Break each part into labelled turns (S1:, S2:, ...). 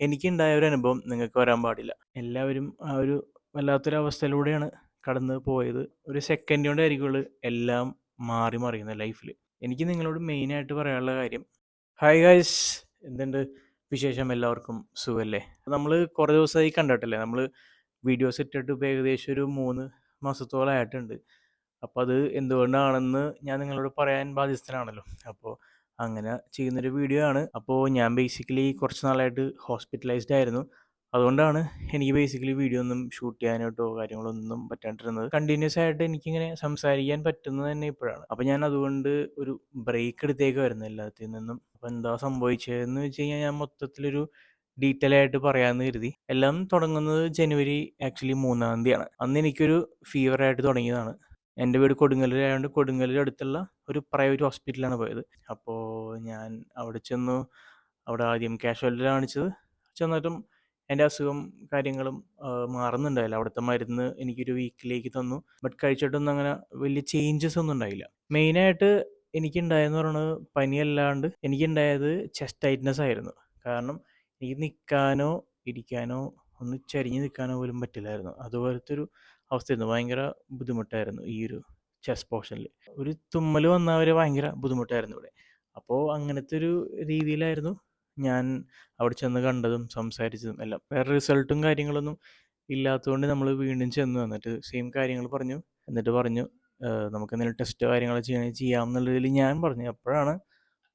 S1: എനിക്കുണ്ടായ ഒരു അനുഭവം നിങ്ങൾക്ക് വരാൻ പാടില്ല. എല്ലാവരും ആ ഒരു വല്ലാത്തൊരു അവസ്ഥയിലൂടെയാണ് കടന്ന് പോയത്. ഒരു സെക്കൻഡ് കൊണ്ടായിരിക്കുള്ളൂ എല്ലാം മാറി മറിയുന്നത് ലൈഫിൽ. എനിക്ക് നിങ്ങളോട് മെയിനായിട്ട് പറയാനുള്ള കാര്യം, ഹായ് ഗായ്സ്, എന്തുണ്ട് വിശേഷം? എല്ലാവർക്കും സുഖല്ലേ? നമ്മൾ കുറേ ദിവസമായി കണ്ടിട്ടില്ലേ? നമ്മൾ വീഡിയോസ് ഇട്ടിട്ട് ഇപ്പോൾ ഏകദേശം ഒരു 3 മാസത്തോളമായിട്ടുണ്ട്. അപ്പോൾ അത് എന്തുകൊണ്ടാണെന്ന് ഞാൻ നിങ്ങളോട് പറയാൻ ബാധ്യസ്ഥനാണല്ലോ. അപ്പോൾ അങ്ങനെ ചെയ്യുന്നൊരു വീഡിയോ ആണ്. അപ്പോൾ ഞാൻ ബേസിക്കലി കുറച്ച് നാളായിട്ട് ഹോസ്പിറ്റലൈസ്ഡ് ആയിരുന്നു. അതുകൊണ്ടാണ് എനിക്ക് ബേസിക്കലി വീഡിയോ ഒന്നും ഷൂട്ട് ചെയ്യാനായിട്ടോ കാര്യങ്ങളൊന്നും പറ്റാണ്ടിരുന്നത്. കണ്ടിന്യൂസ് ആയിട്ട് എനിക്കിങ്ങനെ സംസാരിക്കാൻ പറ്റുന്നത് തന്നെ ഇപ്പോഴാണ്. അപ്പോൾ ഞാൻ അതുകൊണ്ട് ഒരു ബ്രേക്ക് എടുത്തേക്കുമായിരുന്നു എല്ലാത്തിൽ നിന്നും. അപ്പോൾ എന്താ സംഭവിച്ചതെന്ന് വെച്ച് കഴിഞ്ഞാൽ ഞാൻ മൊത്തത്തിലൊരു ഡീറ്റെയിൽ ആയിട്ട് പറയാമെന്ന് കരുതി. എല്ലാം തുടങ്ങുന്നത് ജനുവരി ആക്ച്വലി 3-ാം തീയതിയാണ്. അന്ന് എനിക്കൊരു ഫീവറായിട്ട് തുടങ്ങിയതാണ്. എൻ്റെ വീട് കൊടുങ്ങല്ലൂരായതുകൊണ്ട് കൊടുങ്ങല്ലൂർ അടുത്തുള്ള ഒരു പ്രൈവറ്റ് ഹോസ്പിറ്റലാണ് പോയത്. അപ്പോൾ ഞാൻ അവിടെ ചെന്നു. അവിടെ ആദ്യം കാഷ്വാലിറ്റിയിലാണ് കാണിച്ചത്. ചെന്നിട്ടും എൻ്റെ അസുഖം കാര്യങ്ങളും മാറുന്നുണ്ടായില്ല. അവിടുത്തെ മരുന്ന് എനിക്കൊരു വീക്കിലേക്ക് തന്നു. ബട്ട് കഴിച്ചിട്ടൊന്നും അങ്ങനെ വലിയ ചേഞ്ചസ് ഒന്നും ഉണ്ടായില്ല. മെയിനായിട്ട് എനിക്കുണ്ടായെന്ന് പറയുന്നത് പനിയല്ലാണ്ട് എനിക്കുണ്ടായത് ചെസ്റ്റ് ടൈറ്റ്നസ് ആയിരുന്നു. കാരണം എനിക്ക് നിൽക്കാനോ ഇരിക്കാനോ ഒന്ന് ചരിഞ്ഞ് നിൽക്കാനോ പോലും പറ്റില്ലായിരുന്നു. അതുപോലത്തെ ഒരു അവസ്ഥയായിരുന്നു. ഭയങ്കര ബുദ്ധിമുട്ടായിരുന്നു ഈ ഒരു ചെസ്റ്റ് പോർഷനിൽ. ഒരു തുമ്മൽ വന്നാൽ വരെ ഭയങ്കര ബുദ്ധിമുട്ടായിരുന്നു ഇവിടെ. അപ്പോൾ അങ്ങനത്തെ ഒരു രീതിയിലായിരുന്നു ഞാൻ അവിടെ ചെന്ന് കണ്ടതും സംസാരിച്ചതും എല്ലാം. വേറെ റിസൾട്ടും കാര്യങ്ങളൊന്നും ഇല്ലാത്തതുകൊണ്ട് നമ്മൾ വീണ്ടും ചെന്ന് എന്നിട്ട് സെയിം കാര്യങ്ങൾ പറഞ്ഞു. എന്നിട്ട് പറഞ്ഞു നമുക്ക് എന്തെങ്കിലും ടെസ്റ്റ് കാര്യങ്ങൾ ചെയ്യണമെങ്കിൽ ചെയ്യാം എന്നുള്ളതിൽ ഞാൻ പറഞ്ഞു. അപ്പോഴാണ്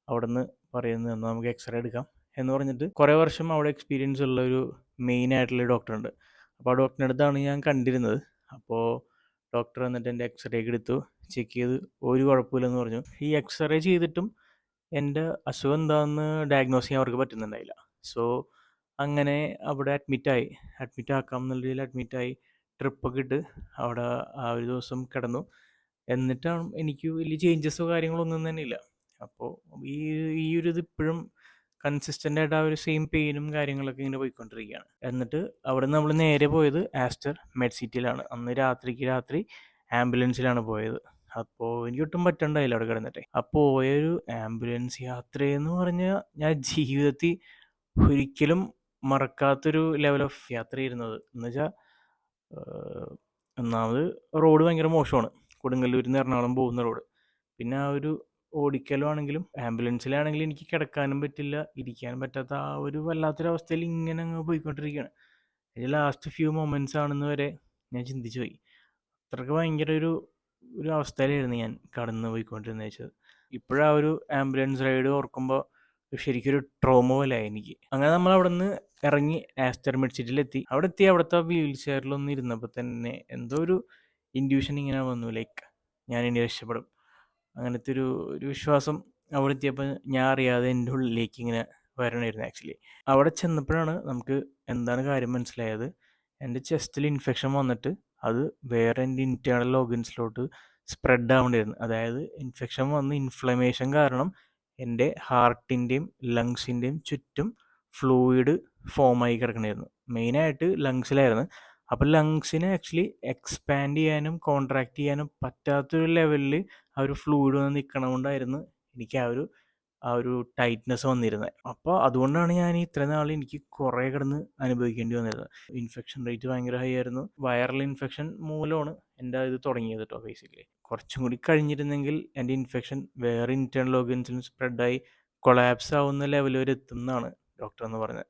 S1: അവിടുന്ന് പറയുന്നത് എന്നാൽ നമുക്ക് എക്സ്റേ എടുക്കാം എന്ന് പറഞ്ഞിട്ട്, കുറേ വർഷം അവിടെ എക്സ്പീരിയൻസ് ഉള്ള ഒരു മെയിൻ ആയിട്ടുള്ള ഡോക്ടറുണ്ട്. അപ്പോൾ ആ ഡോക്ടറിൻ്റെ അടുത്താണ് ഞാൻ കണ്ടിരുന്നത്. അപ്പോൾ ഡോക്ടർ വന്നിട്ട് എൻ്റെ എക്സ്റേ ഒക്കെ എടുത്തു, ചെക്ക് ചെയ്ത് ഒരു കുഴപ്പമില്ലെന്ന് പറഞ്ഞു. ഈ എക്സ്റേ ചെയ്തിട്ടും എൻ്റെ അസുഖം എന്താണെന്ന് ഡയഗ്നോസ് ചെയ്യാൻ അവർക്ക് പറ്റുന്നുണ്ടായില്ല. സോ അങ്ങനെ അവിടെ അഡ്മിറ്റ് ആക്കാം എന്നുള്ള രീതിയിൽ അഡ്മിറ്റായി. ട്രിപ്പൊക്കെ ഇട്ട് അവിടെ ആ ഒരു ദിവസം കിടന്നു. എന്നിട്ടാണ് എനിക്ക് വലിയ ചേഞ്ചസോ കാര്യങ്ങളോ ഒന്നും തന്നെ ഇല്ല. അപ്പോൾ ഈ ഈ ഒരു ഇത് ഇപ്പോഴും കൺസിസ്റ്റൻ്റ് ആയിട്ട് ആ ഒരു സെയിം പെയിനും കാര്യങ്ങളൊക്കെ ഇങ്ങനെ പോയിക്കൊണ്ടിരിക്കുകയാണ്. എന്നിട്ട് അവിടെ നമ്മൾ നേരെ പോയത് ആസ്റ്റർ മെഡ് സിറ്റിയിലാണ്. അന്ന് രാത്രി ആംബുലൻസിലാണ് പോയത്. അപ്പോൾ എനിക്ക് ഒട്ടും പറ്റണ്ടായില്ല അവിടെ കിടന്നിട്ട്. ആ പോയൊരു ആംബുലൻസ് യാത്രയെന്ന് പറഞ്ഞാൽ ഞാൻ ജീവിതത്തിൽ ഒരിക്കലും മറക്കാത്തൊരു ലെവൽ ഓഫ് യാത്രയായിരുന്നത്. എന്ന് വെച്ചാൽ ഒന്നാമത് റോഡ് ഭയങ്കര മോശമാണ്. കൊടുങ്ങല്ലൂരിൽ നിന്ന് എറണാകുളം പോകുന്ന റോഡ്. പിന്നെ ആ ഒരു ഓടിക്കലാണെങ്കിലും ആംബുലൻസിലാണെങ്കിലും എനിക്ക് കിടക്കാനും പറ്റില്ല, ഇരിക്കാനും പറ്റാത്ത ആ ഒരു വല്ലാത്തൊരവസ്ഥയിൽ ഇങ്ങനെ അങ്ങ് പോയിക്കൊണ്ടിരിക്കുകയാണ്. അതിൽ ലാസ്റ്റ് ഫ്യൂ മൊമെൻറ്റ്സ് ആണെന്ന് വരെ ഞാൻ ചിന്തിച്ചു പോയി. അത്രയ്ക്ക് ഭയങ്കര ഒരു അവസ്ഥയിലായിരുന്നു ഞാൻ കടന്നു പോയിക്കൊണ്ടിരുന്നത് വെച്ചത്. ഇപ്പോഴാ ഒരു ആംബുലൻസ് റൈഡ് ഓർക്കുമ്പോൾ ശരിക്കൊരു ട്രോമ പോലെയായി എനിക്ക്. അങ്ങനെ നമ്മൾ അവിടെ നിന്ന് ഇറങ്ങി ആസ്റ്റർ മെഡ് സിറ്റിയിലെത്തി. അവിടെ എത്തി അവിടുത്തെ വീൽ ചെയറിലൊന്നും ഇരുന്നപ്പോൾ തന്നെ എന്തോ ഒരു ഇൻഡ്യൂഷൻ ഇങ്ങനെ വന്നു, ലൈക്ക് ഞാൻ ഇനി രക്ഷപ്പെടും. അങ്ങനത്തെ ഒരു വിശ്വാസം അവിടെ എത്തിയപ്പോൾ ഞാൻ അറിയാതെ എൻ്റെ ഉള്ളിലേക്ക് ഇങ്ങനെ വരണമായിരുന്നു ആക്ച്വലി. അവിടെ ചെന്നപ്പോഴാണ് നമുക്ക് എന്താണ് കാര്യം മനസ്സിലായത്. എൻ്റെ ചെസ്റ്റിൽ ഇൻഫെക്ഷൻ വന്നിട്ട് അത് വേറെ എൻ്റെ ഇൻറ്റേർണൽ ഓർഗൻസിലോട്ട് സ്പ്രെഡ് ആവേണ്ടിയിരുന്നു. അതായത് ഇൻഫെക്ഷൻ വന്ന് ഇൻഫ്ലമേഷൻ കാരണം എൻ്റെ ഹാർട്ടിൻ്റെയും ലങ്സിൻ്റെയും ചുറ്റും ഫ്ലൂയിഡ് ഫോമായി കിടക്കണമായിരുന്നു. മെയിനായിട്ട് ലങ്സിലായിരുന്നു. അപ്പോൾ ലങ്സിനെ ആക്ച്വലി എക്സ്പാൻഡ് ചെയ്യാനും കോൺട്രാക്ട് ചെയ്യാനും പറ്റാത്തൊരു ലെവലിൽ ആ ഒരു ഫ്ലൂയിഡ് വന്ന് നിൽക്കണ കൊണ്ടായിരുന്നു എനിക്ക് ആ ഒരു ടൈറ്റ്നസ് വന്നിരുന്നത്. അപ്പോൾ അതുകൊണ്ടാണ് ഞാൻ ഇത്ര നാൾ എനിക്ക് കുറേ കിടന്ന് അനുഭവിക്കേണ്ടി വന്നിരുന്നത്. ഇൻഫെക്ഷൻ റേറ്റ് ഭയങ്കര ഹൈ ആയിരുന്നു. വൈറൽ ഇൻഫെക്ഷൻ മൂലമാണ് എൻ്റെ ഇത് തുടങ്ങിയത് കേട്ടോ. ബേസിക്കലി കുറച്ചും കൂടി കഴിഞ്ഞിരുന്നെങ്കിൽ എൻ്റെ ഇൻഫെക്ഷൻ വേറെ ഇൻറ്റേർണൽ ഓർഗൻസിനും സ്പ്രെഡായി കൊളാപ്സ് ആവുന്ന ലെവൽ വരെ എത്തുന്നതാണ് ഡോക്ടർ എന്ന് പറഞ്ഞത്.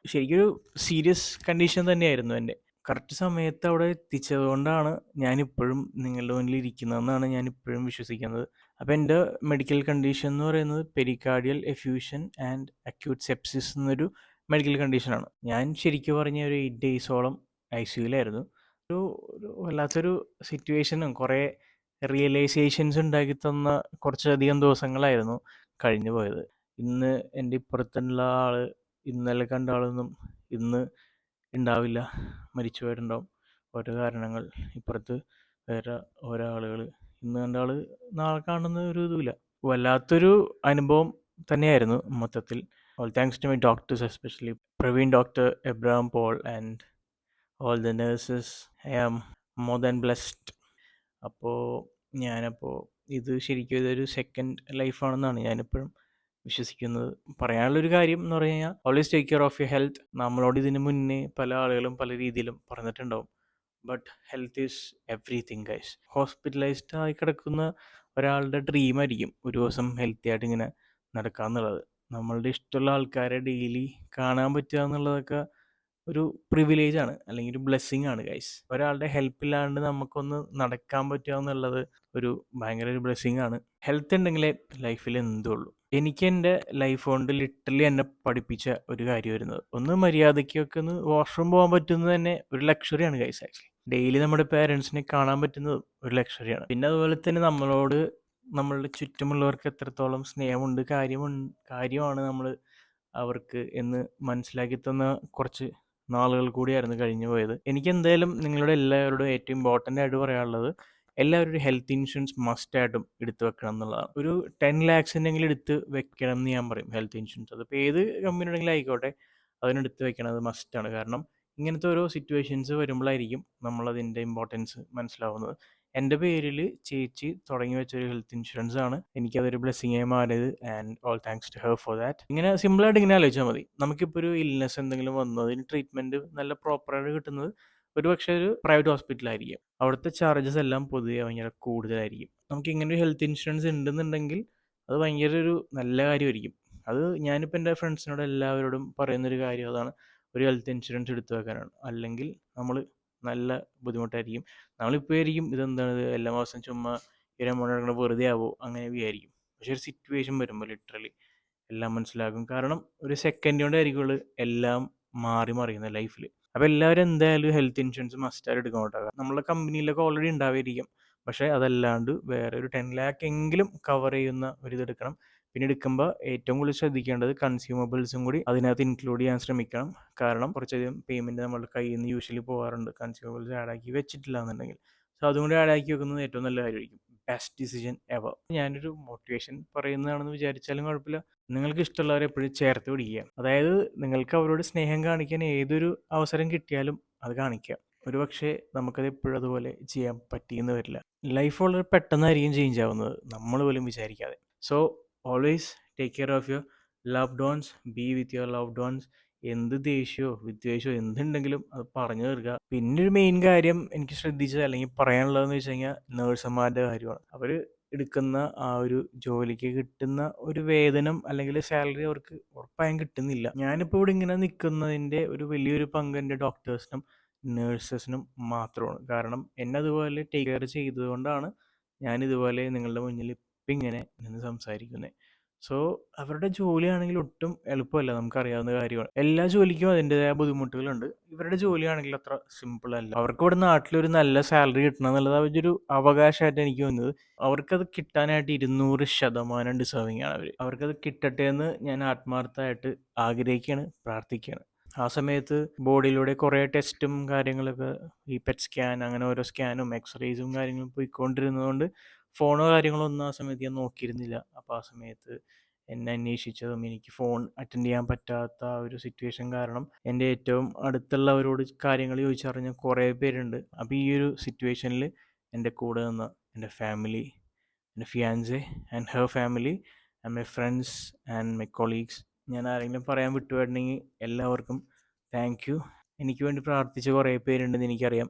S1: ശരിക്കൊരു സീരിയസ് കണ്ടീഷൻ തന്നെയായിരുന്നു എൻ്റെ. കറക്റ്റ് സമയത്ത് അവിടെ എത്തിച്ചത് കൊണ്ടാണ് ഞാനിപ്പോഴും നിങ്ങളുടെ മുന്നിൽ ഇരിക്കുന്നതെന്നാണ് ഞാനിപ്പോഴും വിശ്വസിക്കുന്നത്. അപ്പോൾ എൻ്റെ മെഡിക്കൽ കണ്ടീഷൻ എന്ന് പറയുന്നത് pericardial effusion and acute sepsis എന്നൊരു മെഡിക്കൽ കണ്ടീഷനാണ്. ഞാൻ ശരിക്കും പറഞ്ഞ ഒരു 8 ഡേയ്സോളം ICUവിലായിരുന്നു. ഒരു വല്ലാത്തൊരു സിറ്റുവേഷനും കുറേ റിയലൈസേഷൻസ് ഉണ്ടാക്കി തന്ന കുറച്ചധികം ദിവസങ്ങളായിരുന്നു കഴിഞ്ഞു പോയത്. ഇന്ന് എൻ്റെ ഇപ്പുറത്തുള്ള ആൾ, ഇന്നലെ കണ്ട ആളൊന്നും ഇന്ന് ഉണ്ടാവില്ല, മരിച്ചു പോയിട്ടുണ്ടാവും. ഓരോ കാരണങ്ങൾ. ഇപ്പുറത്ത് വേറെ ഓരോ ആളുകൾ, ഇന്ന് കണ്ട ആൾ നാളെ കാണുന്ന ഒരു ഇതുമില്ല. വല്ലാത്തൊരു അനുഭവം തന്നെയായിരുന്നു മൊത്തത്തിൽ. All thanks to my doctors, especially Praveen doctor, Abraham Paul and all the nurses. I am more than blessed. അപ്പോൾ ഞാനപ്പോൾ ഇത് ശരിക്കും ഇതൊരു സെക്കൻഡ് ലൈഫാണെന്നാണ് ഞാനിപ്പോഴും വിശ്വസിക്കുന്നത്. പറയാനുള്ളൊരു കാര്യം എന്ന് പറഞ്ഞു കഴിഞ്ഞാൽ always take care of your health. നമ്മളോട് ഇതിന് മുന്നേ പല ആളുകളും പല രീതിയിലും പറഞ്ഞിട്ടുണ്ടാവും. But health is everything guys. Hospitalised ആയി കിടക്കുന്ന ഒരാളുടെ ഡ്രീമായിരിക്കും ഒരു ദിവസം ഹെൽത്തി ആയിട്ട് ഇങ്ങനെ നടക്കുക എന്നുള്ളത്. നമ്മളുടെ ഇഷ്ടമുള്ള ആൾക്കാരെ ഡെയിലി കാണാൻ പറ്റുക എന്നുള്ളതൊക്കെ ഒരു പ്രിവിലേജ് ആണ്, അല്ലെങ്കിൽ ഒരു ബ്ലെസ്സിങ് ആണ് ഗൈസ്. ഒരാളുടെ ഹെൽപ്പ് ഇല്ലാണ്ട് നമുക്കൊന്ന് നടക്കാൻ പറ്റുക എന്നുള്ളത് ഒരു ഭയങ്കര ഒരു ബ്ലെസ്സിങ് ആണ്. ഹെൽത്ത് ഉണ്ടെങ്കിലേ ലൈഫിൽ എന്തുള്ളൂ. എനിക്ക് എൻ്റെ ലൈഫ് കൊണ്ട് ലിറ്ററലി എന്നെ പഠിപ്പിച്ച ഒരു കാര്യം വരുന്നത്, ഒന്ന് മര്യാദയ്ക്കൊക്കെ ഒന്ന് വാഷ്റൂം പോകാൻ പറ്റുന്നത് തന്നെ ഒരു ലക്ഷറിയാണ് ഗൈസ്. ആക്ച്വലി ഡെയിലി നമ്മുടെ പേരൻസിനെ കാണാൻ പറ്റുന്നത് ഒരു ലക്ഷറിയാണ്. പിന്നെ അതുപോലെ തന്നെ നമ്മളോട് നമ്മളുടെ ചുറ്റുമുള്ളവർക്ക് എത്രത്തോളം സ്നേഹമുണ്ട്, കാര്യമാണ് നമ്മൾ അവർക്ക് എന്ന് മനസ്സിലാക്കി തന്ന കുറച്ച് നാളുകൾ കൂടിയായിരുന്നു കഴിഞ്ഞു പോയത്. എനിക്ക് എന്തായാലും നിങ്ങളുടെ എല്ലാവരോടും ഏറ്റവും ഇമ്പോർട്ടൻ്റ് ആയിട്ട് പറയാനുള്ളത്, എല്ലാവരും ഒരു ഹെൽത്ത് ഇൻഷുറൻസ് മസ്റ്റായിട്ടും എടുത്ത് വെക്കണം എന്നുള്ളതാണ്. ഒരു 10 lakhs എടുത്ത് വെക്കണം എന്ന് ഞാൻ പറയും ഹെൽത്ത് ഇൻഷുറൻസ്. അതിപ്പോൾ ഏത് കമ്പനിയുടെങ്കിലും ആയിക്കോട്ടെ, അതിനെടുത്ത് വെക്കണത് മസ്റ്റാണ്. കാരണം ഇങ്ങനത്തെ ഓരോ സിറ്റുവേഷൻസ് വരുമ്പോഴായിരിക്കും നമ്മളതിൻ്റെ ഇമ്പോർട്ടൻസ് മനസ്സിലാവുന്നത്. എൻ്റെ പേരിൽ ചേച്ചി തുടങ്ങി വെച്ചൊരു ഹെൽത്ത് ഇൻഷുറൻസ് ആണ് എനിക്കതൊരു ബ്ലെസ്സിങ് ആയി മാറിയത്. And all thanks to her for that. ഇങ്ങനെ സിമ്പിളായിട്ട് ഇങ്ങനെ ആലോചിച്ചാൽ മതി. നമുക്കിപ്പോൾ ഒരു ഇൽനെസ് എന്തെങ്കിലും വന്നു, അതിന് ട്രീറ്റ്മെൻറ്റ് നല്ല പ്രോപ്പറായിട്ട് കിട്ടുന്നത് ഒരു പക്ഷേ ഒരു പ്രൈവറ്റ് ഹോസ്പിറ്റലായിരിക്കും. അവിടുത്തെ ചാർജസ് എല്ലാം പൊതുവെ ഭയങ്കര കൂടുതലായിരിക്കും. നമുക്ക് ഇങ്ങനെ ഒരു ഹെൽത്ത് ഇൻഷുറൻസ് ഉണ്ടെന്നുണ്ടെങ്കിൽ അത് ഭയങ്കര ഒരു നല്ല കാര്യമായിരിക്കും. അത് ഞാനിപ്പോൾ എൻ്റെ ഫ്രണ്ട്സിനോട് എല്ലാവരോടും പറയുന്നൊരു കാര്യം അതാണ്, ഒരു ഹെൽത്ത് ഇൻഷുറൻസ് എടുത്തു വെക്കാനാണ്. അല്ലെങ്കിൽ നമ്മൾ നല്ല ബുദ്ധിമുട്ടായിരിക്കും. നമ്മളിപ്പോൾ ആയിരിക്കും ഇതെന്താണ് ഇത് എല്ലാ മാസം ചുമ്മാ ഈ എമൗണ്ട് എടുക്കുന്നത് വെറുതെ ആവോ അങ്ങനെ വിചാരിക്കും. പക്ഷേ ഒരു സിറ്റുവേഷൻ വരുമ്പോൾ ലിറ്ററലി എല്ലാം മനസ്സിലാകും. കാരണം ഒരു സെക്കൻഡ് കൊണ്ടായിരിക്കുള്ളൂ എല്ലാം മാറി മറിയുന്നത് ലൈഫിൽ. അപ്പോൾ എല്ലാവരും എന്തായാലും ഹെൽത്ത് ഇൻഷുറൻസ് മസ്റ്റായിട്ട് എടുക്കണം കേട്ടോ. നമ്മളെ കമ്പനിയിലൊക്കെ ഓൾറെഡി ഉണ്ടാവായിരിക്കും. പക്ഷേ അതല്ലാണ്ട് വേറെ ഒരു 10 lakh എങ്കിലും കവർ ചെയ്യുന്ന ഒരിതെടുക്കണം. പിന്നെ എടുക്കുമ്പോൾ ഏറ്റവും കൂടുതൽ ശ്രദ്ധിക്കേണ്ടത് കൺസ്യൂമബിൾസും കൂടി അതിനകത്ത് ഇൻക്ലൂഡ് ചെയ്യാൻ ശ്രമിക്കണം. കാരണം കുറച്ചധികം പേയ്മെൻറ്റ് നമ്മുടെ കയ്യിൽ നിന്ന് യൂഷ്വലി പോകാറുണ്ട് കൺസ്യൂമബിൾസ് ആഡാക്കി വെച്ചിട്ടില്ല എന്നുണ്ടെങ്കിൽ. സോ അതും കൂടി ആഡാക്കി വെക്കുന്നത് ഏറ്റവും നല്ല കാര്യമായിരിക്കും. Best decision ever. ഞാനൊരു മോട്ടിവേഷൻ പറയുന്നതാണെന്ന് വിചാരിച്ചാലും കുഴപ്പമില്ല. നിങ്ങൾക്ക് ഇഷ്ടമുള്ളവരെ എപ്പോഴും ചേർത്ത് പിടിക്കുക. അതായത് നിങ്ങൾക്ക് അവരോട് സ്നേഹം കാണിക്കാൻ ഏതൊരു അവസരം കിട്ടിയാലും അത് കാണിക്കുക. ഒരു പക്ഷേ നമുക്കത് എപ്പോഴും അതുപോലെ ചെയ്യാൻ പറ്റിയെന്ന് വരില്ല. ലൈഫ് വളരെ പെട്ടെന്നായിരിക്കും ചേഞ്ച് ആവുന്നത്, നമ്മൾ പോലും വിചാരിക്കാതെ. So always take care of your loved ones, be with your loved ones. എന്ത് ദേഷ്യമോ വിദ്വേഷമോ എന്തുണ്ടെങ്കിലും അത് പറഞ്ഞു തീർക്കുക. പിന്നെ ഒരു മെയിൻ കാര്യം എനിക്ക് ശ്രദ്ധിച്ചത് അല്ലെങ്കിൽ പറയാനുള്ളതെന്ന് വെച്ച് കഴിഞ്ഞാൽ നേഴ്സുമാരുടെ കാര്യമാണ്. അവർ എടുക്കുന്ന ആ ഒരു ജോലിക്ക് കിട്ടുന്ന ഒരു വേതനം അല്ലെങ്കിൽ സാലറി അവർക്ക് ഉറപ്പായും കിട്ടുന്നില്ല. ഞാനിപ്പോൾ ഇവിടെ ഇങ്ങനെ നിൽക്കുന്നതിൻ്റെ ഒരു വലിയൊരു പങ്ക് എൻ്റെ ഡോക്ടേഴ്സിനും നേഴ്സസിനും മാത്രമാണ്. കാരണം എന്നെ അതുപോലെ ടേക്ക് കെയർ ചെയ്തതുകൊണ്ടാണ് ഞാനിതുപോലെ നിങ്ങളുടെ മുന്നിൽ ഇപ്പം ഇങ്ങനെ നിന്ന് സംസാരിക്കുന്നത്. സോ അവരുടെ ജോലിയാണെങ്കിൽ ഒട്ടും എളുപ്പമല്ല, നമുക്കറിയാവുന്ന കാര്യമാണ്. എല്ലാ ജോലിക്കും അതിൻ്റെതായ ബുദ്ധിമുട്ടുകളുണ്ട്. ഇവരുടെ ജോലിയാണെങ്കിൽ അത്ര സിമ്പിൾ അല്ല. അവർക്ക് ഇവിടെ നാട്ടിലൊരു നല്ല സാലറി കിട്ടണം എന്നുള്ളത് അവരൊരു അവകാശമായിട്ട് എനിക്ക് തോന്നുന്നത്. അവർക്കത് കിട്ടാനായിട്ട് 200% ഡിസേർവിങ് ആണ് അവർ. അവർക്കത് കിട്ടട്ടെ എന്ന് ഞാൻ ആത്മാർത്ഥമായിട്ട് ആഗ്രഹിക്കുകയാണ്, പ്രാർത്ഥിക്കുകയാണ്. ആ സമയത്ത് ബോഡിയിലൂടെ കുറേ ടെസ്റ്റും കാര്യങ്ങളൊക്കെ, ഈ പെറ്റ് സ്കാൻ അങ്ങനെ ഓരോ സ്കാനും എക്സ്റേസും കാര്യങ്ങളും പോയിക്കൊണ്ടിരുന്നതുകൊണ്ട് ഫോണോ കാര്യങ്ങളോ ഒന്നും ആ സമയത്ത് ഞാൻ നോക്കിയിരുന്നില്ല. അപ്പോൾ ആ സമയത്ത് എന്നെ അന്വേഷിച്ചതും എനിക്ക് ഫോൺ അറ്റൻഡ് ചെയ്യാൻ പറ്റാത്ത ആ ഒരു സിറ്റുവേഷൻ കാരണം എൻ്റെ ഏറ്റവും അടുത്തുള്ളവരോട് കാര്യങ്ങൾ ചോദിച്ചറിഞ്ഞ കുറേ പേരുണ്ട്. അപ്പോൾ ഈ ഒരു സിറ്റുവേഷനിൽ എൻ്റെ കൂടെ നിന്ന എൻ്റെ ഫാമിലി, എൻ്റെ fiancé and her family and my friends and my colleagues, ഞാൻ ആരെങ്കിലും പറയാൻ വിട്ടുപോയിട്ടുണ്ടെങ്കിൽ എല്ലാവർക്കും താങ്ക് യു. എനിക്ക് വേണ്ടി പ്രാർത്ഥിച്ച കുറേ പേരുണ്ടെന്ന് എനിക്കറിയാം.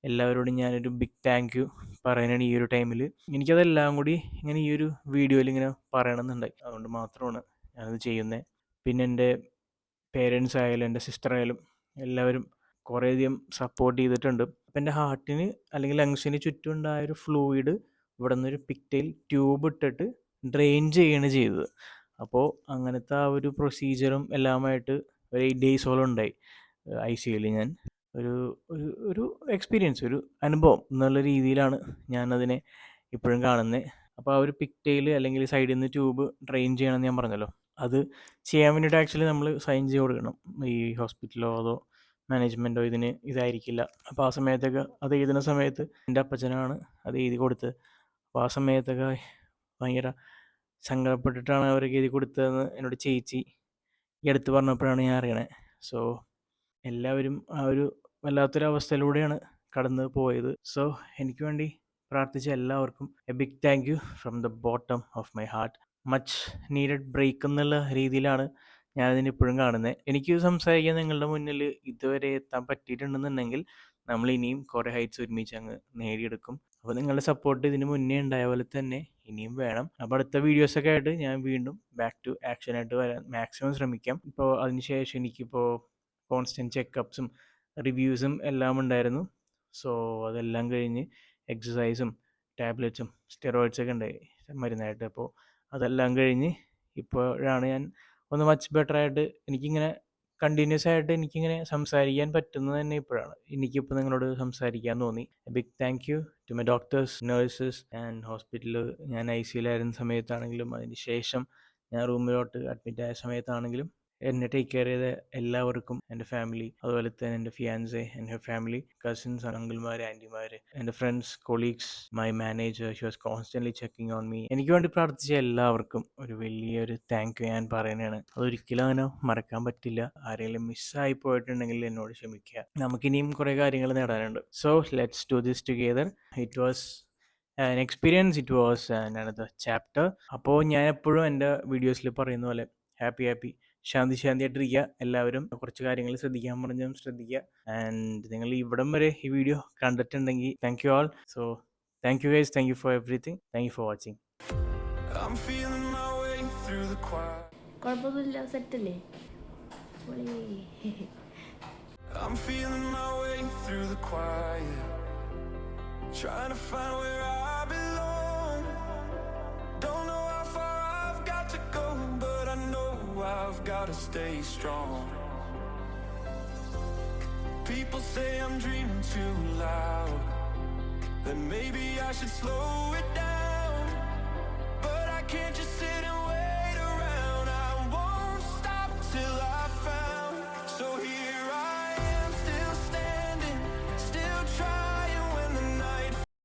S1: എല്ലാവരോടും ഞാനൊരു ബിഗ് താങ്ക് യു പറയാനാണ് ഈ ഒരു ടൈമിൽ. എനിക്കതെല്ലാം കൂടി ഇങ്ങനെ ഈ ഒരു വീഡിയോയിൽ ഇങ്ങനെ പറയണമെന്നുണ്ടായി. അതുകൊണ്ട് മാത്രമാണ് ഞാനത് ചെയ്യുന്നത്. പിന്നെ എൻ്റെ പേരൻസ് ആയാലും എൻ്റെ സിസ്റ്റർ ആയാലും എല്ലാവരും കുറേയധികം സപ്പോർട്ട് ചെയ്തിട്ടുണ്ട്. അപ്പം എൻ്റെ ഹാർട്ടിന് അല്ലെങ്കിൽ ലങ്സിന് ചുറ്റും ഉണ്ടായൊരു ഫ്ലൂയിഡ് ഇവിടെ നിന്നൊരു പിക്ടെയിൽ ട്യൂബ് ഇട്ടിട്ട് ഡ്രെയിൻ ചെയ്യാണ് ചെയ്തത്. അപ്പോൾ അങ്ങനത്തെ ആ ഒരു പ്രൊസീജിയറും എല്ലാമായിട്ട് ഒരു 8 ഡേയ്സോളം ഉണ്ടായി ICUയിൽ ഞാൻ. ഒരു ഒരു ഒരു എക്സ്പീരിയൻസ്, ഒരു അനുഭവം എന്നുള്ള രീതിയിലാണ് ഞാനതിനെ ഇപ്പോഴും കാണുന്നത്. അപ്പോൾ ആ ഒരു പിക്ടെയിൽ അല്ലെങ്കിൽ സൈഡിൽ നിന്ന് ട്യൂബ് ഡ്രെയിൻ ചെയ്യണമെന്ന് ഞാൻ പറഞ്ഞല്ലോ, അത് ചെയ്യാൻ വേണ്ടിയിട്ട് ആക്ച്വലി നമ്മൾ സൈൻ ചെയ്ത് കൊടുക്കണം. ഈ ഹോസ്പിറ്റലോ അതോ മാനേജ്മെൻറ്റോ ഇതായിരിക്കില്ല. അപ്പോൾ ആ സമയത്തൊക്കെ അത് എഴുതുന്ന സമയത്ത് എൻ്റെ അപ്പച്ചനാണ് അത് എഴുതി കൊടുത്തത്. അപ്പോൾ ആ സമയത്തൊക്കെ ഭയങ്കര സങ്കടപ്പെട്ടിട്ടാണ് അവർക്ക് എഴുതി കൊടുത്തതെന്ന് എന്നോട് ചേച്ചി ഈ അടുത്ത് പറഞ്ഞപ്പോഴാണ് ഞാൻ അറിയണത്. സോ എല്ലാവരും ആ ഒരു വല്ലാത്തൊരവസ്ഥയിലൂടെയാണ് കടന്നു പോയത്. സോ എനിക്ക് വേണ്ടി പ്രാർത്ഥിച്ച എല്ലാവർക്കും a big thank you from the bottom of my heart. Much needed break എന്നുള്ള രീതിയിലാണ് ഞാനതിനെ ഇപ്പോഴും കാണുന്നത്. എനിക്ക് സംസാരിക്കാൻ നിങ്ങളുടെ മുന്നിൽ ഇതുവരെ എത്താൻ പറ്റിയിട്ടുണ്ടെന്നുണ്ടെങ്കിൽ നമ്മൾ ഇനിയും കുറേ ഹൈറ്റ്സ് ഒരുമിച്ച് അങ്ങ് നേടിയെടുക്കും. അപ്പോൾ നിങ്ങളുടെ സപ്പോർട്ട് ഇതിന് മുന്നേ ഉണ്ടായ പോലെ തന്നെ ഇനിയും വേണം. അപ്പോൾ അടുത്ത വീഡിയോസൊക്കെ ആയിട്ട് ഞാൻ വീണ്ടും ബാക്ക് ടു ആക്ഷനായിട്ട് വരാൻ മാക്സിമം ശ്രമിക്കാം. ഇപ്പോൾ അതിനുശേഷം എനിക്കിപ്പോൾ കോൺസ്റ്റൻറ്റ് ചെക്കപ്സും റിവ്യൂസും എല്ലാം ഉണ്ടായിരുന്നു. സോ അതെല്ലാം കഴിഞ്ഞ് എക്സസൈസും ടാബ്ലറ്റ്സും സ്റ്റെറോയിഡ്സൊക്കെ ഉണ്ടായി മരുന്നായിട്ട്. അപ്പോൾ അതെല്ലാം കഴിഞ്ഞ് ഇപ്പോഴാണ് ഞാൻ ഒന്ന് മച്ച് ബെറ്ററായിട്ട് എനിക്കിങ്ങനെ കണ്ടിന്യൂസ് ആയിട്ട് എനിക്കിങ്ങനെ സംസാരിക്കാൻ പറ്റുന്നത് തന്നെ ഇപ്പോഴാണ്. എനിക്കിപ്പോൾ നിങ്ങളോട് സംസാരിക്കാൻ തോന്നി. Big thank you to my doctors, nurses and ഹോസ്പിറ്റലിൽ ഞാൻ ICUലായിരുന്ന സമയത്താണെങ്കിലും അതിന് ശേഷം ഞാൻ റൂമിലോട്ട് അഡ്മിറ്റ് ആയ സമയത്താണെങ്കിലും എന്നെ ടേക്ക് കെയർ ചെയ്ത എല്ലാവർക്കും, എൻ്റെ ഫാമിലി, അതുപോലെ തന്നെ എൻ്റെ ഫിയാൻസെ, എൻ്റെ ഫാമിലി, കസിൻസ്, അങ്കിൾമാർ, ആൻറ്റിമാർ, എൻ്റെ friends, colleagues, my manager, she was constantly checking on me. എനിക്ക് വേണ്ടി പ്രാർത്ഥിച്ച എല്ലാവർക്കും ഒരു വലിയൊരു താങ്ക് യു ഞാൻ പറയുന്നതാണ്. അതൊരിക്കലും അങ്ങനെ മറക്കാൻ പറ്റില്ല. ആരെങ്കിലും മിസ്സായി പോയിട്ടുണ്ടെങ്കിൽ എന്നോട് ക്ഷമിക്കുക. നമുക്കിനിയും കുറേ കാര്യങ്ങൾ നേടാനുണ്ട്. So let's do this together. It was an experience, it was another chapter. അപ്പോൾ ഞാൻ എപ്പോഴും എൻ്റെ വീഡിയോസിൽ പറയുന്ന പോലെ ഹാപ്പി ശാന്തിയായിട്ടിരിക്കുക. എല്ലാവരും കുറച്ച് കാര്യങ്ങൾ ശ്രദ്ധിക്കാൻ പറഞ്ഞാൽ ശ്രദ്ധിക്കുക. ആൻഡ് നിങ്ങൾ ഇവിടം വരെ ഈ വീഡിയോ കണ്ടിട്ടുണ്ടെങ്കിൽ thank you all. So thank you guys, thank you for everything, thank you for watching.
S2: കുഴപ്പമൊന്നുമില്ല, സെറ്റല്ലേ? I'm feeling my way through the quiet, trying to find where I belong. Don't know how far I've got to go, but I know I've got to stay strong. People say I'm dreaming too loud, that maybe I should slow it down.